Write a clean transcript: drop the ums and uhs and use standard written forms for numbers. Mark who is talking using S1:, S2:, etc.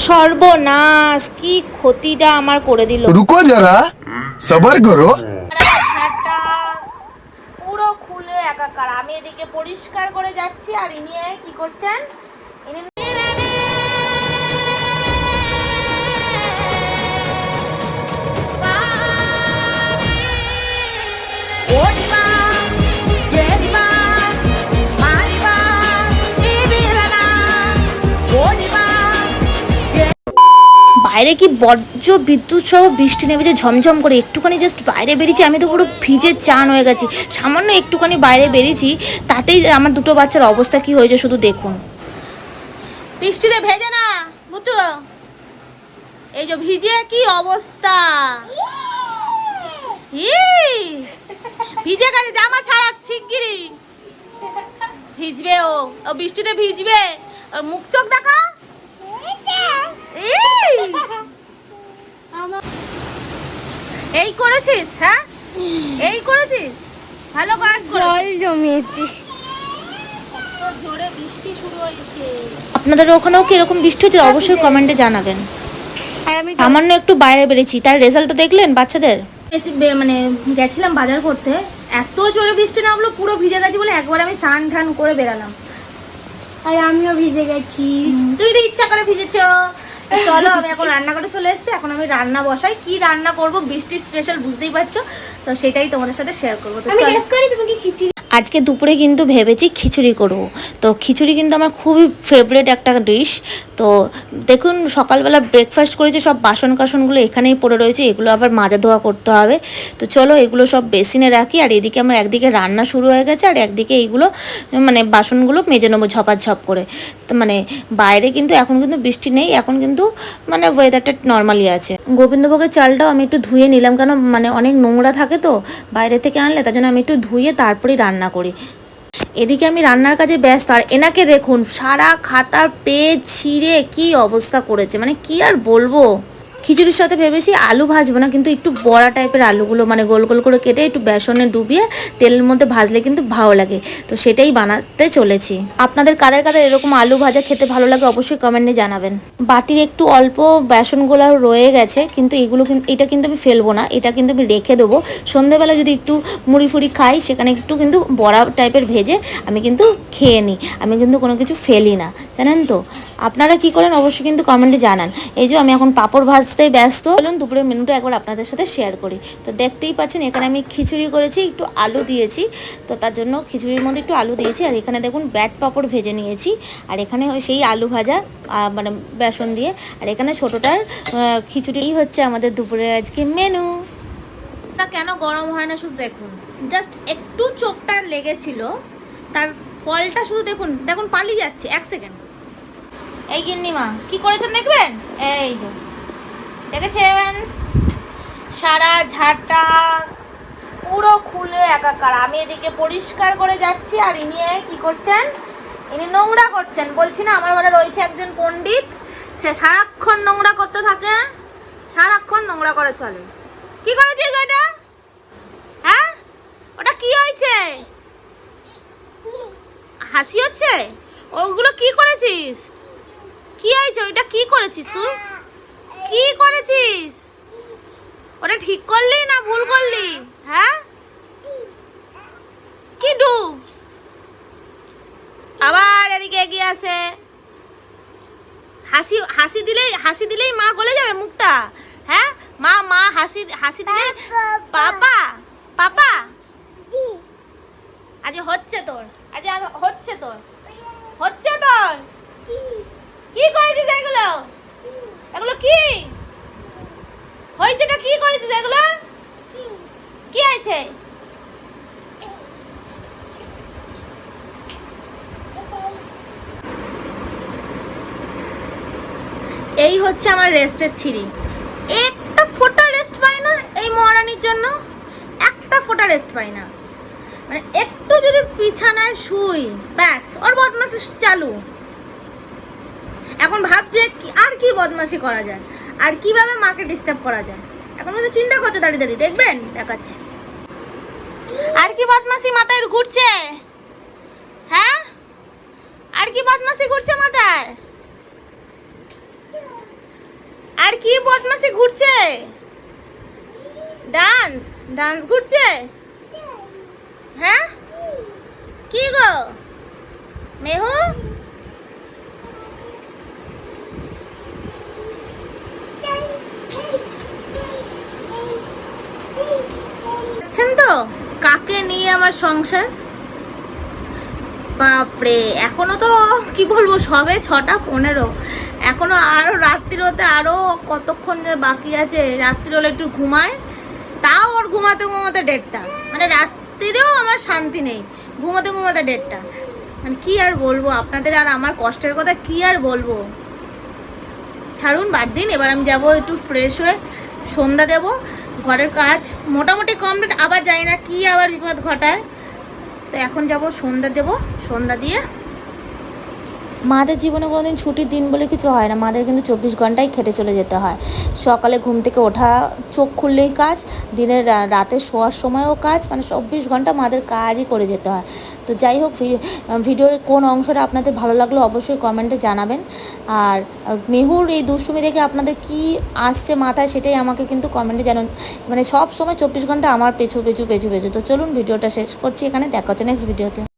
S1: সর্বনাশ, কি ক্ষতিটা আমার করে দিল।
S2: रुको जरा सबर करो।
S1: ঝাড়টা পুরো খুলে একাকার। আমি এদিকে পরিষ্কার করে যাচ্ছি আর ইনি কি করছেন, ইনি বাইরে কি বজ্র বিদ্যুৎ সহ বৃষ্টি নেমেছে ঝমঝম করে। একটুখানি জাস্ট বাইরে বেরিয়েছি, আমি তো পুরো ভিজে চান হয়ে গেছি। সামান্য একটুখানি বাইরে বেরিয়েছি, তাতেই আমার দুটো বাচ্চার অবস্থা কি হয়েছে শুধু দেখুন। বৃষ্টিতে ভেজে না বুতু, এই যে ভিজে কি অবস্থা, ভিজে গেছে, জামা ছাড়া শিগগিরই ভিজবে। ও বৃষ্টিতে ভিজবে, মুখ চোখ দেখা। এই করেছিস, হ্যাঁ এই করেছিস, ভালো কাজ করে।
S3: জল জমিয়েছি,
S1: জোরে বৃষ্টি শুরু হয়েছে। আপনাদের ওখানেও কি এরকম বৃষ্টি হচ্ছে অবশ্যই কমেন্টে জানাবেন।
S3: আর আমি
S1: সামান্য একটু বাইরে বেরিয়েছি, তার রেজাল্টটা দেখলেন বাচ্চাদের। মানে গেছিলাম বাজার করতে, এত জোরে বৃষ্টি নামলো, পুরো ভিজে গেছি বলে একবার আমি স্নান ঠান করে বেরালাম।
S3: আর আমিও ভিজে গেছি।
S1: তুই তো ইচ্ছা করে ভিজেছো। চলো আমি এখন রান্নাঘরে চলে এসেছি, এখন আমি রান্না বসাই। কি রান্না করব, বৃষ্টি স্পেশাল বুঝতেই পারছো, তো সেটাই তোমাদের সাথে শেয়ার করবো। তো
S3: আমি গেস করি তুমি কি খিচুড়ি।
S1: আজকে দুপুরে কিন্তু ভেবেছি খিচুড়ি করব। তো খিচুড়ি কিন্তু আমার খুবই ফেভারিট একটা ডিশ। তো দেখুন সকালবেলা ব্রেকফাস্ট করেছি, সব বাসন কাসনগুলো এখানেই পড়ে রয়েছে, এগুলো আবার মাজা ধোয়া করতে হবে। তো চলো এগুলো সব বেসিনে রাখি, আর এদিকে আমার একদিকে রান্না শুরু হয়ে গেছে, আর একদিকে এইগুলো মানে বাসনগুলো মেজে নেবো ঝপাঝপ করে। তো মানে বাইরে কিন্তু এখন কিন্তু বৃষ্টি নেই, এখন কিন্তু মানে ওয়েদারটা নর্মালি আছে। গোবিন্দভোগের চালটাও আমি একটু ধুয়ে নিলাম, কেন মানে অনেক নোংরা থাকে তো বাইরে থেকে আনলে, তার জন্য আমি একটু ধুয়ে তারপরেই রান্না করি। এদিকে আমি রান্নার কাজে ব্যস্ত, আর এনাকে দেখুন সারা খাতার পেজ ছিঁড়ে কি অবস্থা করেছে, মানে কি আর বলবো। খিচুড়ির সাথে ভেবেছি আলু ভাজবো না, কিন্তু একটু বড়া টাইপের আলুগুলো মানে গোল গোল করে কেটে একটু বেসনে ডুবিয়ে তেলের মধ্যে ভাজলে কিন্তু ভালো লাগে, তো সেটাই বানাতে চলেছি। আপনাদের কাদের কাদের এরকম আলু ভাজা খেতে ভালো লাগে অবশ্যই কমেন্টে জানাবেন। বাটির একটু অল্প বেসন গোলা রয়ে গেছে, কিন্তু এগুলো কিন্তু এটা কিন্তু আমি ফেলবো না, এটা কিন্তু আমি রেখে দেবো। সন্ধেবেলা যদি একটু মুড়ি ফুড়ি খাই, সেখানে একটু কিন্তু বড়া টাইপের ভেজে আমি কিন্তু খেয়ে নিই, আমি কিন্তু কোনো কিছু ফেলি না, জানেন তো। আপনারা কি করেন অবশ্যই কিন্তু কমেন্টে জানান। এই যে আমি এখন পাঁপড় ভাজতে ব্যস্ত। চলুন দুপুরের মেনুটা একবার আপনাদের সাথে শেয়ার করি। তো দেখতেই পাচ্ছেন এখানে আমি খিচুড়ি করেছি, একটু আলু দিয়েছি, তো তার জন্য খিচুড়ির মধ্যে একটু আলু দিয়েছি। আর এখানে দেখুন ব্যাট পাঁপড় ভেজে নিয়েছি, আর এখানে সেই আলু ভাজা মানে বেসন দিয়ে, আর এখানে ছোটোটার খিচুড়ি। এই হচ্ছে আমাদের দুপুরের আজকে মেনু। কেন গরম হয় না শুধু দেখুন, জাস্ট একটু চোখটা লেগেছিল, তার ফলটা শুধু দেখুন, দেখুন পালিয়ে যাচ্ছে এক সেকেন্ড। এই গিন্নিমা কি করেছেন দেখবেন, এই যে দেখেছেন সারা ঝাড়টা পুরো খুলে একাকার। আমি এদিকে পরিষ্কার করে যাচ্ছি, আর ইনি কি করছেন, ইনি নোংরা করছেন। বলছি না আমার ঘরে রয়েছে একজন পণ্ডিত, সে সারাক্ষণ নোংরা করতে থাকে, সারাক্ষণ নোংরা করে চলে। কি করেছিস ওটা, হ্যাঁ ওটা কি হয়েছে, হাসি হচ্ছে, ওগুলো কি করেছিস, কি হয়েছে ওইটা, কি করেছিস তুই, কি করেছিস ওটা, ঠিক করলি না ভুল করলি, হ্যাঁ কি ডু, আবার এদিকে এগিয়ে আসে। হাসি হাসি দিলেই মা গলে যাবে মুখটা, হ্যাঁ মা মা হাসি হাসি দিলে পাপা পাপা। আজ হচ্ছে তোর, আজ হচ্ছে তোর, হচ্ছে তোর। কি করেছিস এগুলো, এগুলো কি হয়েছে, কি করেছিস এগুলো, কি আছে, এই হচ্ছে আমার রেস্টের ছিঁড়ি। একটা ফোঁটা রেস্ট পাই না এই মহারানীর জন্য, একটা ফোঁটা রেস্ট পাই না। মানে একটু যদি বিছানায় শুই ব্যাস ওর বদমাশি চালু। এখন ভাবছে আর কি বদমাশি করা যায়, আর কিভাবে মাকে ডিস্টার্ব করা যায়, এখন কিন্তু চিন্তা করছে দাঁড়িয়ে দাঁড়িয়ে। দেখবেন দেখাচ্ছি আর কি বদমাশি মাথায় ঘুরছে, হ্যাঁ আর কি বদমাশি ঘুরছে মাথায়, কি বদমাশি ঘুরছে? ডান্স ডান্স ঘুরছে? হ্যাঁ কি গো মেহু? দেখছেন তো কাকে নিয়ে আমার সংসার। বাপরে, এখনো তো কি বলবো, সবে 6:15, এখনো আরো রাত্রির হতে আরো কতক্ষণ যে বাকি আছে। রাত্রির হলে একটু ঘুমায়, তাও ওর ঘুমাতে ঘুমাতে 1:30, মানে রাত্রিরেও আমার শান্তি নেই, ঘুমাতে ঘুমাতে 1:30। মানে কি আর বলবো আপনাদের, আর আমার কষ্টের কথা কি আর বলবো। ছাড়ুন, বাদ দিন। এবার আমি যাবো একটু ফ্রেশ হয়ে সন্ধ্যা দেব। ঘরের কাজ মোটামুটি কমপ্লিট, আবার যাই না কি আবার বিপদ ঘটায়। তো এখন যাব সন্ধ্যা দেব, সন্ধ্যা দিয়ে মাদের জীবনে কোনোদিন ছুটির দিন বলে কিছু হয় না। মাদের কিন্তু 24 ঘন্টাই খেটে চলে যেতে হয়। সকালে ঘুম থেকে ওঠা, চোখ খুললেই কাজ, দিনের রাতে শোয়ার সময়ও কাজ, মানে 24 ঘন্টা মাদের কাজই করে যেতে হয়। তো যাই হোক, ভিডিওর কোন অংশটা আপনাদের ভালো লাগলো অবশ্যই কমেন্টে জানাবেন। আর মেহুর এই দুষ্টুমি দেখে আপনাদের কি আসছে মাথায় সেটাই আমাকে কিন্তু কমেন্টে জানান। মানে সব সময় 24 ঘন্টা আমার পেছু পেছু পেছু পেছু। তো চলুন ভিডিওটা শেষ করছি এখানে, দেখা হচ্ছে নেক্সট ভিডিওতে।